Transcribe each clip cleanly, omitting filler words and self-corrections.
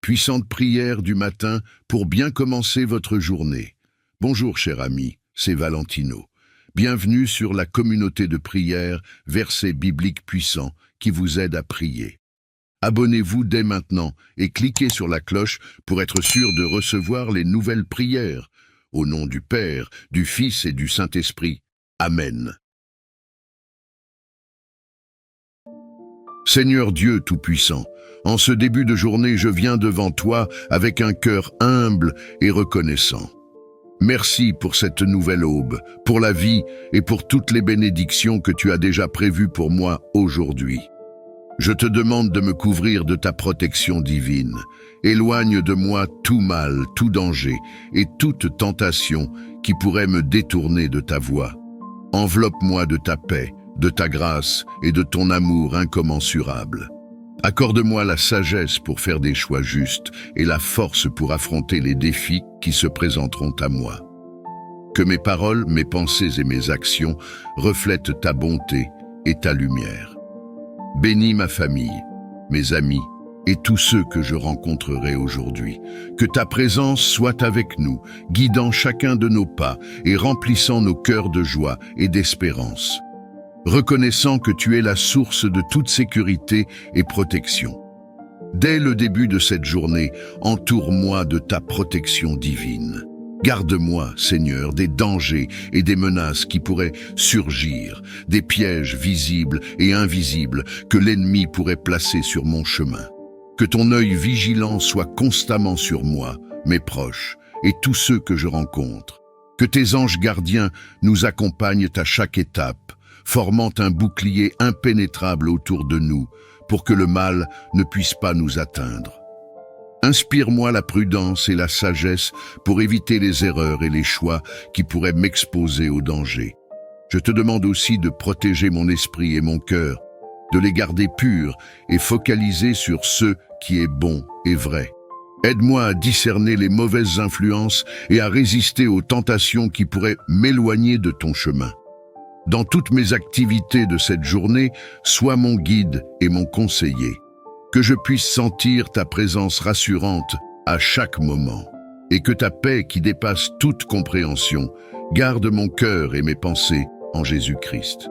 puissante prière du matin pour bien commencer votre journée. Bonjour cher ami, c'est Valentino. Bienvenue sur la communauté de prière, versets bibliques puissants qui vous aident à prier. Abonnez-vous dès maintenant et cliquez sur la cloche pour être sûr de recevoir les nouvelles prières. Au nom du Père, du Fils et du Saint-Esprit. Amen. Seigneur Dieu Tout-Puissant, en ce début de journée, je viens devant toi avec un cœur humble et reconnaissant. Merci pour cette nouvelle aube, pour la vie et pour toutes les bénédictions que tu as déjà prévues pour moi aujourd'hui. Je te demande de me couvrir de ta protection divine. Éloigne de moi tout mal, tout danger et toute tentation qui pourrait me détourner de ta voie. Enveloppe-moi de ta paix, de ta grâce et de ton amour incommensurable. Accorde-moi la sagesse pour faire des choix justes et la force pour affronter les défis qui se présenteront à moi. Que mes paroles, mes pensées et mes actions reflètent ta bonté et ta lumière. Bénis ma famille, mes amis et tous ceux que je rencontrerai aujourd'hui. Que ta présence soit avec nous, guidant chacun de nos pas et remplissant nos cœurs de joie et d'espérance. Reconnaissant que tu es la source de toute sécurité et protection. Dès le début de cette journée, entoure-moi de ta protection divine. Garde-moi, Seigneur, des dangers et des menaces qui pourraient surgir, des pièges visibles et invisibles que l'ennemi pourrait placer sur mon chemin. Que ton œil vigilant soit constamment sur moi, mes proches et tous ceux que je rencontre. Que tes anges gardiens nous accompagnent à chaque étape, formant un bouclier impénétrable autour de nous, pour que le mal ne puisse pas nous atteindre. Inspire-moi la prudence et la sagesse pour éviter les erreurs et les choix qui pourraient m'exposer au danger. Je te demande aussi de protéger mon esprit et mon cœur, de les garder purs et focaliser sur ce qui est bon et vrai. Aide-moi à discerner les mauvaises influences et à résister aux tentations qui pourraient m'éloigner de ton chemin. Dans toutes mes activités de cette journée, sois mon guide et mon conseiller. Que je puisse sentir ta présence rassurante à chaque moment. Et que ta paix qui dépasse toute compréhension garde mon cœur et mes pensées en Jésus-Christ.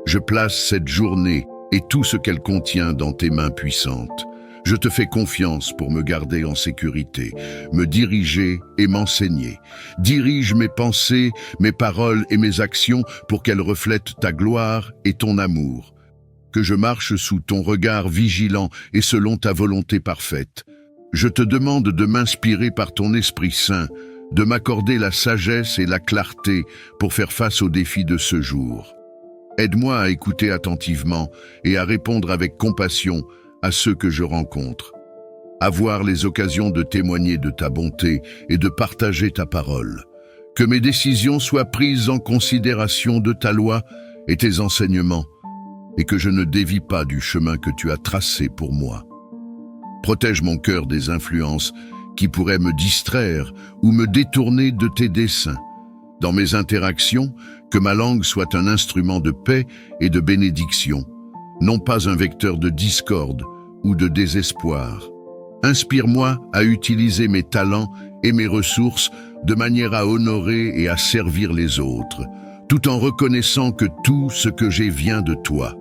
Je place cette journée et tout ce qu'elle contient dans tes mains puissantes. Je te fais confiance pour me garder en sécurité, me diriger et m'enseigner. Dirige mes pensées, mes paroles et mes actions pour qu'elles reflètent ta gloire et ton amour. Que je marche sous ton regard vigilant et selon ta volonté parfaite. Je te demande de m'inspirer par ton Esprit Saint, de m'accorder la sagesse et la clarté pour faire face aux défis de ce jour. Aide-moi à écouter attentivement et à répondre avec compassion à ceux que je rencontre. Avoir les occasions de témoigner de ta bonté et de partager ta parole. Que mes décisions soient prises en considération de ta loi et tes enseignements, et que je ne dévie pas du chemin que tu as tracé pour moi. Protège mon cœur des influences qui pourraient me distraire ou me détourner de tes desseins. Dans mes interactions, que ma langue soit un instrument de paix et de bénédiction, non pas un vecteur de discorde ou de désespoir. Inspire-moi à utiliser mes talents et mes ressources de manière à honorer et à servir les autres, tout en reconnaissant que tout ce que j'ai vient de toi.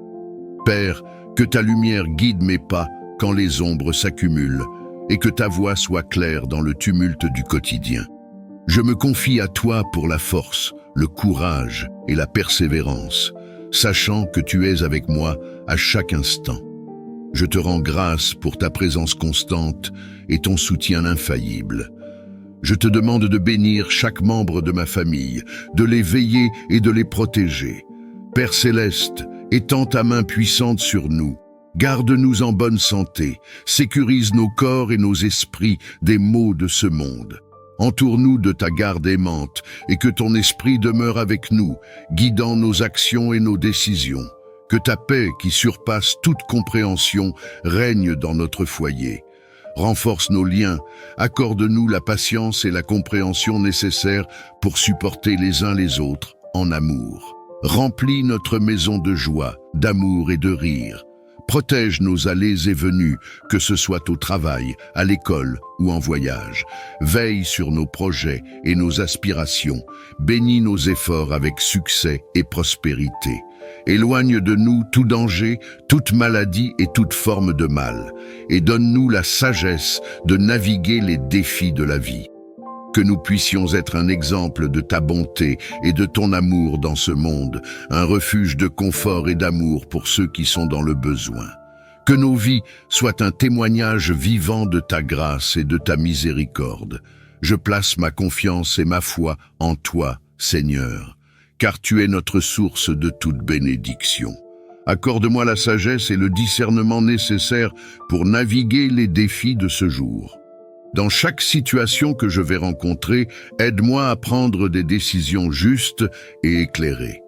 Père, que ta lumière guide mes pas quand les ombres s'accumulent et que ta voix soit claire dans le tumulte du quotidien. Je me confie à toi pour la force, le courage et la persévérance, sachant que tu es avec moi à chaque instant. Je te rends grâce pour ta présence constante et ton soutien infaillible. Je te demande de bénir chaque membre de ma famille, de les veiller et de les protéger. Père céleste, étends ta main puissante sur nous. Garde-nous en bonne santé, sécurise nos corps et nos esprits des maux de ce monde. Entoure-nous de ta garde aimante et que ton esprit demeure avec nous, guidant nos actions et nos décisions. Que ta paix, qui surpasse toute compréhension, règne dans notre foyer. Renforce nos liens, accorde-nous la patience et la compréhension nécessaires pour supporter les uns les autres en amour. Remplis notre maison de joie, d'amour et de rire. Protège nos allées et venues, que ce soit au travail, à l'école ou en voyage. Veille sur nos projets et nos aspirations. Bénis nos efforts avec succès et prospérité. Éloigne de nous tout danger, toute maladie et toute forme de mal. Et donne-nous la sagesse de naviguer les défis de la vie. Que nous puissions être un exemple de ta bonté et de ton amour dans ce monde, un refuge de confort et d'amour pour ceux qui sont dans le besoin. Que nos vies soient un témoignage vivant de ta grâce et de ta miséricorde. Je place ma confiance et ma foi en toi, Seigneur, car tu es notre source de toute bénédiction. Accorde-moi la sagesse et le discernement nécessaires pour naviguer les défis de ce jour. Dans chaque situation que je vais rencontrer, aide-moi à prendre des décisions justes et éclairées.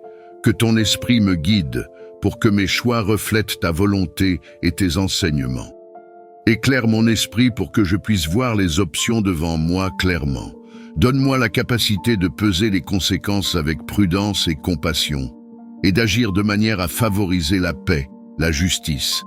Que ton esprit me guide pour que mes choix reflètent ta volonté et tes enseignements. Éclaire mon esprit pour que je puisse voir les options devant moi clairement. Donne-moi la capacité de peser les conséquences avec prudence et compassion, et d'agir de manière à favoriser la paix, la justice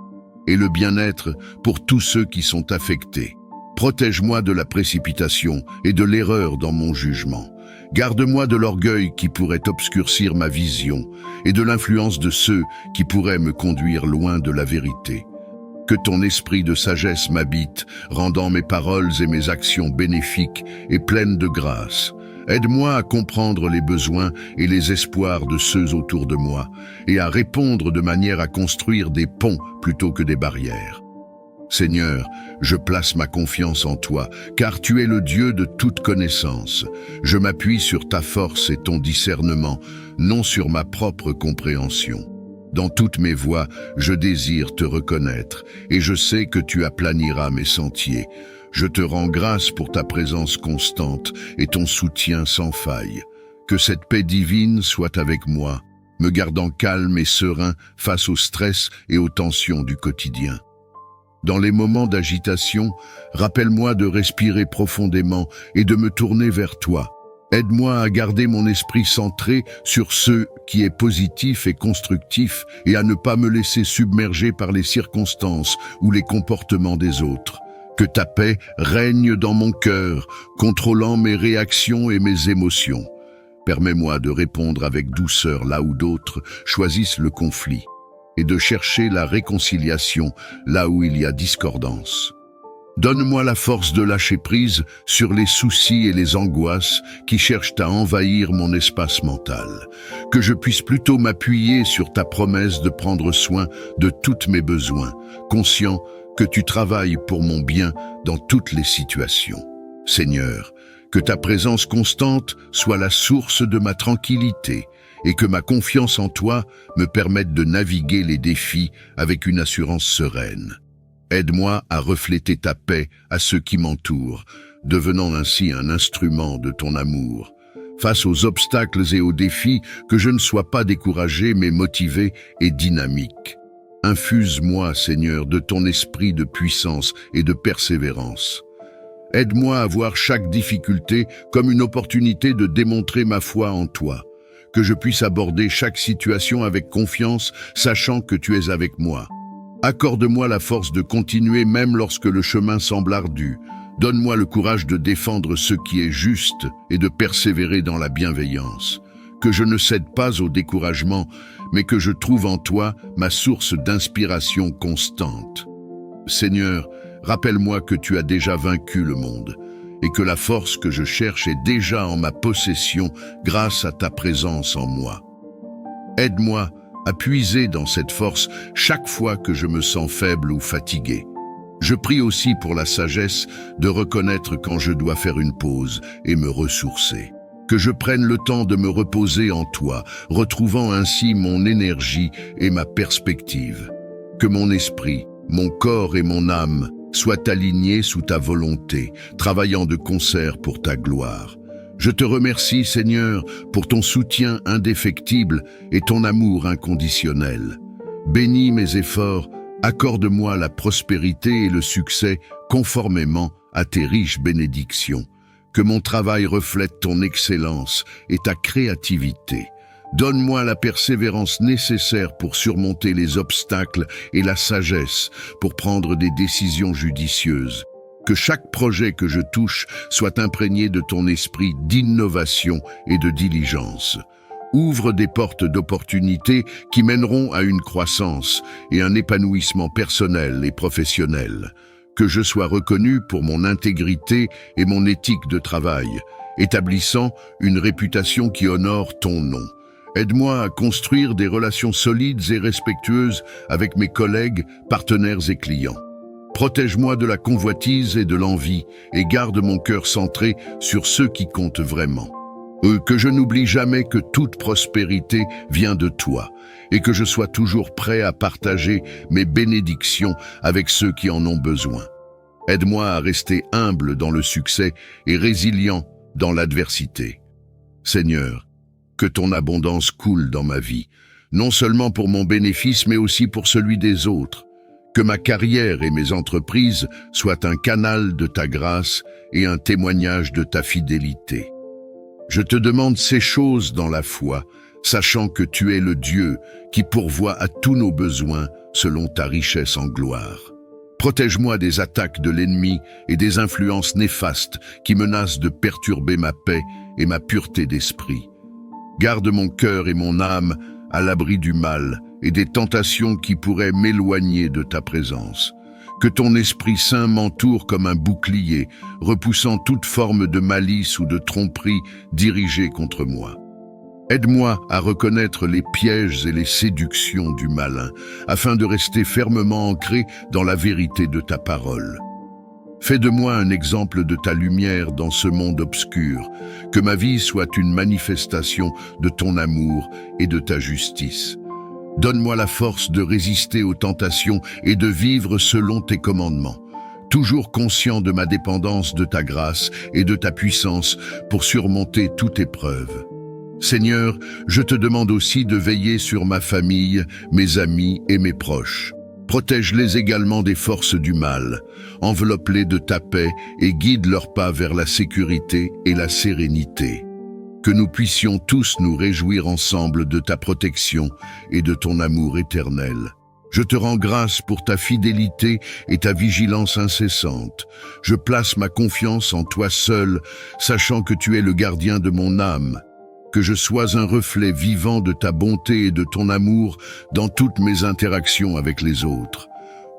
et le bien-être pour tous ceux qui sont affectés. Protège-moi de la précipitation et de l'erreur dans mon jugement. Garde-moi de l'orgueil qui pourrait obscurcir ma vision et de l'influence de ceux qui pourraient me conduire loin de la vérité. Que ton esprit de sagesse m'habite, rendant mes paroles et mes actions bénéfiques et pleines de grâce. Aide-moi à comprendre les besoins et les espoirs de ceux autour de moi et à répondre de manière à construire des ponts plutôt que des barrières. Seigneur, je place ma confiance en toi, car tu es le Dieu de toute connaissance. Je m'appuie sur ta force et ton discernement, non sur ma propre compréhension. Dans toutes mes voies, je désire te reconnaître, et je sais que tu aplaniras mes sentiers. Je te rends grâce pour ta présence constante et ton soutien sans faille. Que cette paix divine soit avec moi, me gardant calme et serein face au stress et aux tensions du quotidien. Dans les moments d'agitation, rappelle-moi de respirer profondément et de me tourner vers toi. Aide-moi à garder mon esprit centré sur ce qui est positif et constructif et à ne pas me laisser submerger par les circonstances ou les comportements des autres. Que ta paix règne dans mon cœur, contrôlant mes réactions et mes émotions. Permets-moi de répondre avec douceur là où d'autres choisissent le conflit, et de chercher la réconciliation là où il y a discordance. Donne-moi la force de lâcher prise sur les soucis et les angoisses qui cherchent à envahir mon espace mental. Que je puisse plutôt m'appuyer sur ta promesse de prendre soin de tous mes besoins, conscient que tu travailles pour mon bien dans toutes les situations. Seigneur, que ta présence constante soit la source de ma tranquillité, et que ma confiance en toi me permette de naviguer les défis avec une assurance sereine. Aide-moi à refléter ta paix à ceux qui m'entourent, devenant ainsi un instrument de ton amour. Face aux obstacles et aux défis, que je ne sois pas découragé mais motivé et dynamique. Infuse-moi, Seigneur, de ton esprit de puissance et de persévérance. Aide-moi à voir chaque difficulté comme une opportunité de démontrer ma foi en toi. Que je puisse aborder chaque situation avec confiance, sachant que tu es avec moi. Accorde-moi la force de continuer même lorsque le chemin semble ardu. Donne-moi le courage de défendre ce qui est juste et de persévérer dans la bienveillance. Que je ne cède pas au découragement, mais que je trouve en toi ma source d'inspiration constante. Seigneur, rappelle-moi que tu as déjà vaincu le monde, et que la force que je cherche est déjà en ma possession grâce à ta présence en moi. Aide-moi à puiser dans cette force chaque fois que je me sens faible ou fatigué. Je prie aussi pour la sagesse de reconnaître quand je dois faire une pause et me ressourcer. Que je prenne le temps de me reposer en toi, retrouvant ainsi mon énergie et ma perspective. Que mon esprit, mon corps et mon âme soient alignés sous ta volonté, travaillant de concert pour ta gloire. Je te remercie, Seigneur, pour ton soutien indéfectible et ton amour inconditionnel. Bénis mes efforts, accorde-moi la prospérité et le succès conformément à tes riches bénédictions. Que mon travail reflète ton excellence et ta créativité. Donne-moi la persévérance nécessaire pour surmonter les obstacles et la sagesse pour prendre des décisions judicieuses. Que chaque projet que je touche soit imprégné de ton esprit d'innovation et de diligence. Ouvre des portes d'opportunités qui mèneront à une croissance et un épanouissement personnel et professionnel. Que je sois reconnu pour mon intégrité et mon éthique de travail, établissant une réputation qui honore ton nom. Aide-moi à construire des relations solides et respectueuses avec mes collègues, partenaires et clients. Protège-moi de la convoitise et de l'envie et garde mon cœur centré sur ceux qui comptent vraiment. Que je n'oublie jamais que toute prospérité vient de toi et que je sois toujours prêt à partager mes bénédictions avec ceux qui en ont besoin. Aide-moi à rester humble dans le succès et résilient dans l'adversité. Seigneur, que ton abondance coule dans ma vie, non seulement pour mon bénéfice mais aussi pour celui des autres. Que ma carrière et mes entreprises soient un canal de ta grâce et un témoignage de ta fidélité. Je te demande ces choses dans la foi, sachant que tu es le Dieu qui pourvoit à tous nos besoins selon ta richesse en gloire. Protège-moi des attaques de l'ennemi et des influences néfastes qui menacent de perturber ma paix et ma pureté d'esprit. Garde mon cœur et mon âme à l'abri du mal et des tentations qui pourraient m'éloigner de ta présence. Que ton Esprit Saint m'entoure comme un bouclier, repoussant toute forme de malice ou de tromperie dirigée contre moi. Aide-moi à reconnaître les pièges et les séductions du malin, afin de rester fermement ancré dans la vérité de ta parole. Fais de moi un exemple de ta lumière dans ce monde obscur, que ma vie soit une manifestation de ton amour et de ta justice. Donne-moi la force de résister aux tentations et de vivre selon tes commandements, toujours conscient de ma dépendance de ta grâce et de ta puissance pour surmonter toute épreuve. Seigneur, je te demande aussi de veiller sur ma famille, mes amis et mes proches. Protège-les également des forces du mal, enveloppe-les de ta paix et guide leurs pas vers la sécurité et la sérénité. Que nous puissions tous nous réjouir ensemble de ta protection et de ton amour éternel. Je te rends grâce pour ta fidélité et ta vigilance incessante. Je place ma confiance en toi seul, sachant que tu es le gardien de mon âme. Que je sois un reflet vivant de ta bonté et de ton amour dans toutes mes interactions avec les autres.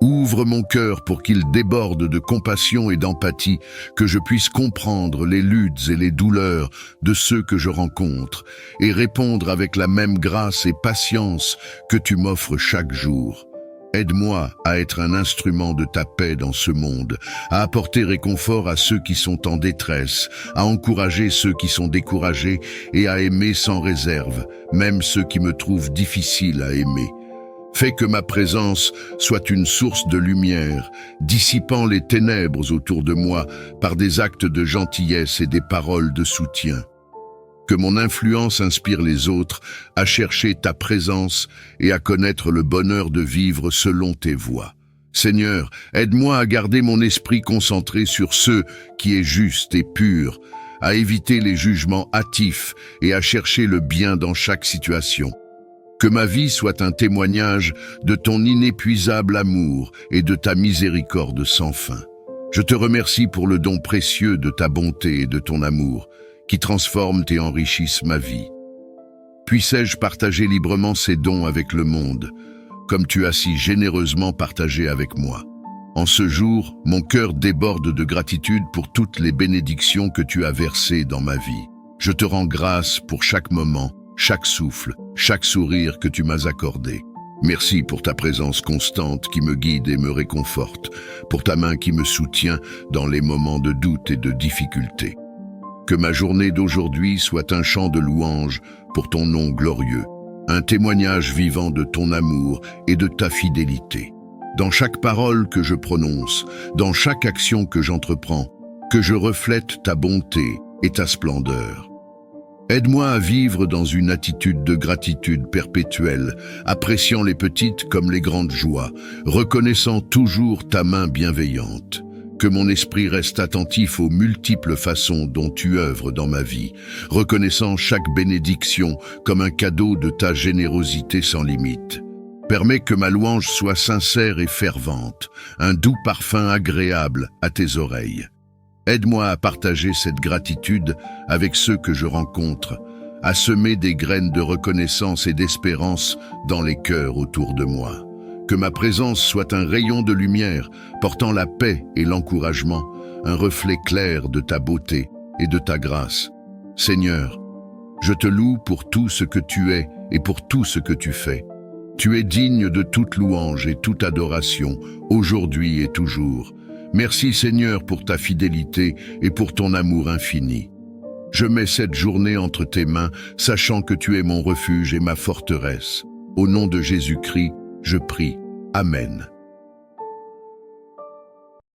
Ouvre mon cœur pour qu'il déborde de compassion et d'empathie, que je puisse comprendre les luttes et les douleurs de ceux que je rencontre et répondre avec la même grâce et patience que tu m'offres chaque jour. Aide-moi à être un instrument de ta paix dans ce monde, à apporter réconfort à ceux qui sont en détresse, à encourager ceux qui sont découragés et à aimer sans réserve, même ceux qui me trouvent difficiles à aimer. Fais que ma présence soit une source de lumière, dissipant les ténèbres autour de moi par des actes de gentillesse et des paroles de soutien. Que mon influence inspire les autres à chercher ta présence et à connaître le bonheur de vivre selon tes voies. Seigneur, aide-moi à garder mon esprit concentré sur ce qui est juste et pur, à éviter les jugements hâtifs et à chercher le bien dans chaque situation. Que ma vie soit un témoignage de ton inépuisable amour et de ta miséricorde sans fin. Je te remercie pour le don précieux de ta bonté et de ton amour, qui transforment et enrichissent ma vie. Puissais-je partager librement ces dons avec le monde, comme tu as si généreusement partagé avec moi. En ce jour, mon cœur déborde de gratitude pour toutes les bénédictions que tu as versées dans ma vie. Je te rends grâce pour chaque moment, chaque souffle, chaque sourire que tu m'as accordé. Merci pour ta présence constante qui me guide et me réconforte, pour ta main qui me soutient dans les moments de doute et de difficulté. Que ma journée d'aujourd'hui soit un chant de louange pour ton nom glorieux, un témoignage vivant de ton amour et de ta fidélité. Dans chaque parole que je prononce, dans chaque action que j'entreprends, que je reflète ta bonté et ta splendeur. Aide-moi à vivre dans une attitude de gratitude perpétuelle, appréciant les petites comme les grandes joies, reconnaissant toujours ta main bienveillante. Que mon esprit reste attentif aux multiples façons dont tu œuvres dans ma vie, reconnaissant chaque bénédiction comme un cadeau de ta générosité sans limite. Permets que ma louange soit sincère et fervente, un doux parfum agréable à tes oreilles. Aide-moi à partager cette gratitude avec ceux que je rencontre, à semer des graines de reconnaissance et d'espérance dans les cœurs autour de moi. Que ma présence soit un rayon de lumière, portant la paix et l'encouragement, un reflet clair de ta beauté et de ta grâce. Seigneur, je te loue pour tout ce que tu es et pour tout ce que tu fais. Tu es digne de toute louange et toute adoration, aujourd'hui et toujours. Merci Seigneur pour ta fidélité et pour ton amour infini. Je mets cette journée entre tes mains, sachant que tu es mon refuge et ma forteresse. Au nom de Jésus-Christ, je prie. Amen.